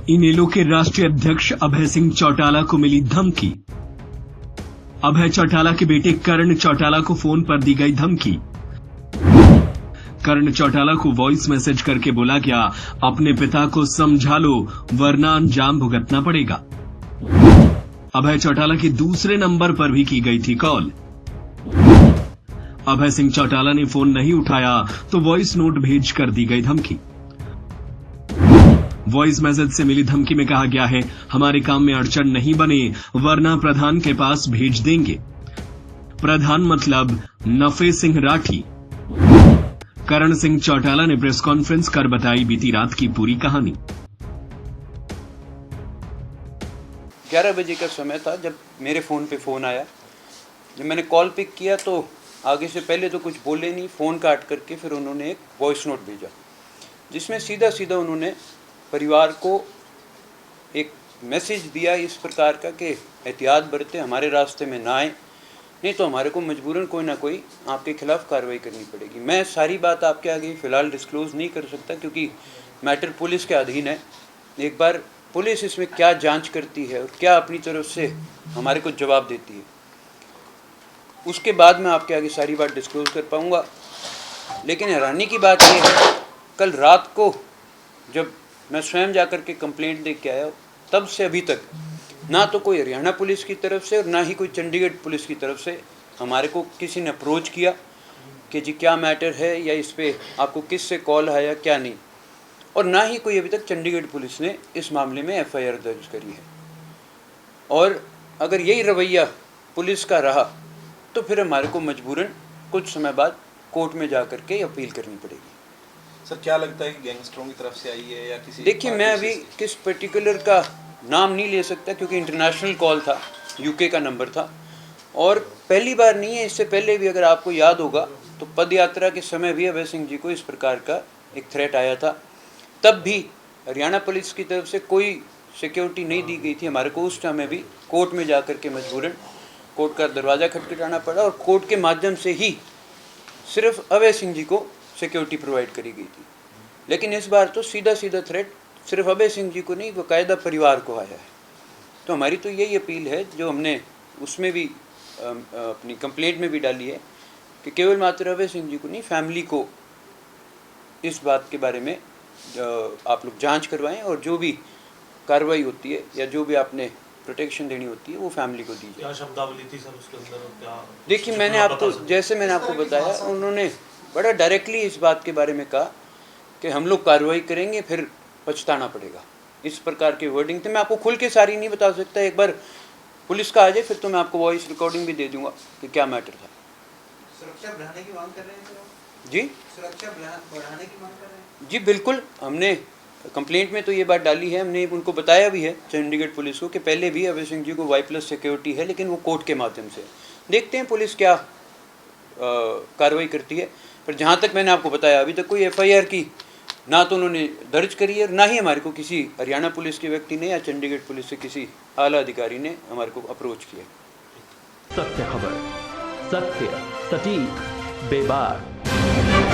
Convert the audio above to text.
इनेलो के राष्ट्रीय अध्यक्ष अभय सिंह चौटाला को मिली धमकी। अभय चौटाला के बेटे कर्ण चौटाला को फोन पर दी गई धमकी। कर्ण चौटाला को वॉइस मैसेज करके बोला गया, अपने पिता को समझा लो वरना अंजाम भुगतना पड़ेगा। अभय चौटाला के दूसरे नंबर पर भी की गई थी कॉल। अभय सिंह चौटाला ने फोन नहीं उठाया तो वॉइस नोट भेज कर दी गई धमकी। वॉइस मैसेज से मिली धमकी में कहा गया है, हमारे काम में अड़चन नहीं बने वरना प्रधान के पास भेज देंगे। प्रधान मतलब नफे सिंह राठी। कर्ण सिंह चौटाला ने प्रेस कॉन्फ्रेंस कर बताई बीती रात की पूरी कहानी। 11 बजे का समय था जब मेरे फ़ोन पे फ़ोन आया। जब मैंने कॉल पिक किया तो आगे से पहले तो कुछ बोले नहीं, फ़ोन काट करके फिर उन्होंने एक वॉइस नोट भेजा जिसमें सीधा सीधा उन्होंने परिवार को एक मैसेज दिया इस प्रकार का कि एहतियात बरतें, हमारे रास्ते में ना आए, नहीं तो हमारे को मजबूरन कोई ना कोई आपके खिलाफ कार्रवाई करनी पड़ेगी। मैं सारी बात आपके आगे फ़िलहाल डिस्क्लोज़ नहीं कर सकता क्योंकि मैटर पुलिस के अधीन है। एक बार पुलिस इसमें क्या जांच करती है और क्या अपनी तरफ से हमारे को जवाब देती है, उसके बाद मैं आपके आगे सारी बात डिस्क्लोज़ कर पाऊँगा। लेकिन हैरानी की बात यह है, कल रात को जब मैं स्वयं जाकर के कंप्लेंट दे के आया तब से अभी तक ना तो कोई हरियाणा पुलिस की तरफ से और ना ही कोई चंडीगढ़ पुलिस की तरफ से हमारे को किसी ने अप्रोच किया कि जी क्या मैटर है या इस पे आपको किस से कॉल आया क्या नहीं, और ना ही कोई अभी तक चंडीगढ़ पुलिस ने इस मामले में FIR दर्ज करी है। और अगर यही रवैया पुलिस का रहा तो फिर हमारे को मजबूरन कुछ समय बाद कोर्ट में जा कर के अपील करनी पड़ेगी। सर क्या लगता है कि गैंगस्टरों की तरफ से आई है या किसी? देखिए, मैं अभी किस पर्टिकुलर का नाम नहीं ले सकता क्योंकि इंटरनेशनल कॉल था, UK का नंबर था और पहली बार नहीं है, इससे पहले भी अगर आपको याद होगा तो पद यात्रा के समय भी अभय सिंह जी को इस प्रकार का एक थ्रेट आया था। तब भी हरियाणा पुलिस की तरफ से कोई सिक्योरिटी नहीं दी गई थी हमारे को। उस समय भी कोर्ट में जा कर के मजबूरन कोर्ट का दरवाज़ा खटखटाना पड़ा और कोर्ट के माध्यम से ही सिर्फ अभय सिंह जी को सिक्योरिटी प्रोवाइड करी गई थी। लेकिन इस बार तो सीधा सीधा थ्रेट सिर्फ अभय सिंह जी को नहीं, बाकायदा परिवार को आया है। तो हमारी तो यही अपील है जो हमने उसमें भी अपनी कंप्लेंट में भी डाली है कि केवल मात्र अभय सिंह जी को नहीं, फैमिली को इस बात के बारे में आप लोग जांच करवाएं और जो भी कार्रवाई होती है या जो भी आपने प्रोटेक्शन देनी होती है वो फैमिली को दीजिए। क्या शब्दावली थी सर उसके अंदर और क्या? देखिए, मैंने आपको बताया, उन्होंने बड़ा डायरेक्टली इस बात के बारे में कहा कि हम लोग कार्रवाई करेंगे फिर पछताना पड़ेगा, इस प्रकार के वर्डिंग थे। मैं आपको खुल के सारी नहीं बता सकता, एक बार पुलिस का आ जाए फिर तो मैं आपको वॉइस रिकॉर्डिंग भी दे दूंगा कि क्या मैटर था। सुरक्षा बढ़ाने की मांग कर रहे हैं सर? जी, सुरक्षा बढ़ाने की मांग कर रहे हैं? जी बिल्कुल, हमने कंप्लेंट में तो ये बात डाली है, हमने उनको बताया भी है चंडीगढ़ पुलिस को कि पहले भी अभय सिंह जी को Y+ सिक्योरिटी है, लेकिन वो कोर्ट के माध्यम से। देखते हैं पुलिस क्या कार्रवाई करती है। पर जहाँ तक मैंने आपको बताया अभी तक कोई FIR की ना तो उन्होंने दर्ज करी है और ना ही हमारे को किसी हरियाणा पुलिस के व्यक्ति ने या चंडीगढ़ पुलिस से किसी आला अधिकारी ने हमारे को अप्रोच किया। सत्य खबर, सत्य, सटीक, बेबाक।